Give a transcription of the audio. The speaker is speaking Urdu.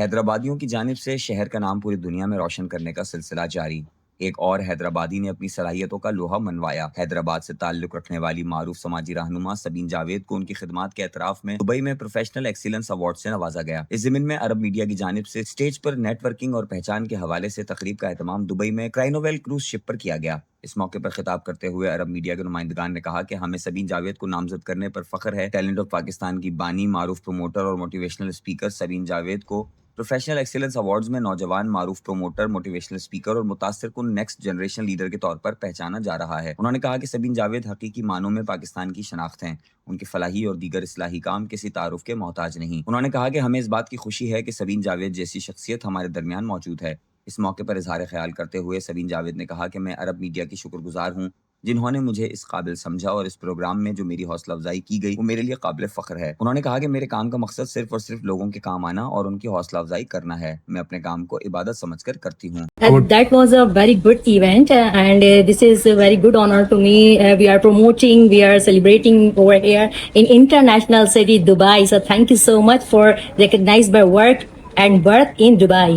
حیدرآبادیوں کی جانب سے شہر کا نام پوری دنیا میں روشن کرنے کا سلسلہ جاری۔ ایک اور حیدرآبادی نے اپنی صلاحیتوں کا لوہا منوایا۔ حیدرآباد سے تعلق رکھنے والی معروف سماجی رہنما سبین جاوید کو ان کی خدمات کے اعتراف میں دبئی میں پروفیشنل ایکسیلنس ایوارڈ سے نوازا گیا۔ اس ضمن میں عرب میڈیا کی جانب سے اسٹیج پر نیٹ ورکنگ اور پہچان کے حوالے سے تقریب کا اہتمام دبئی میں کرائنوویل کروز شپ پر کیا گیا۔ اس موقع پر خطاب کرتے ہوئے عرب میڈیا کے نمائندگان نے کہا کہ ہمیں سبین جاوید کو نامزد کرنے پر فخر ہے۔ ٹیلنٹ آف پاکستان کی بانی، معروف پروموٹر اور موٹیویشنل اسپیکر سبین جاوید کو پروفیشنل ایکسیلنس ایوارڈز میں نوجوان معروف پروموٹر، موٹیویشنل اسپیکر اور متاثر کن نیکسٹ جنریشن لیڈر کے طور پر پہچانا جا رہا ہے۔ انہوں نے کہا کہ سبین جاوید حقیقی معنوں میں پاکستان کی شناخت ہیں۔ ان کے فلاحی اور دیگر اصلاحی کام کسی تعارف کے محتاج نہیں۔ انہوں نے کہا کہ ہمیں اس بات کی خوشی ہے کہ سبین جاوید جیسی شخصیت ہمارے درمیان موجود ہے۔ اس موقع پر اظہار خیال کرتے ہوئے سبین جاوید نے کہا کہ میں عرب میڈیا کی شکر گزار ہوں جنہوں نے مجھے اس قابل سمجھا، اور اس پروگرام میں جو میری حوصلہ افزائی کی گئی وہ میرے لیے قابل فخر ہے۔ انہوں نے کہا کہ میرے کام کا مقصد صرف اور صرف لوگوں کے کام آنا اور ان کی حوصلہ افزائی کرنا ہے۔ میں اپنے کام کو عبادت سمجھ کر کرتی ہوں۔ That was a very good event, and this is a very good honor to me. We are celebrating over here in international city Dubai. So thank you so much for recognized my work and birth in Dubai.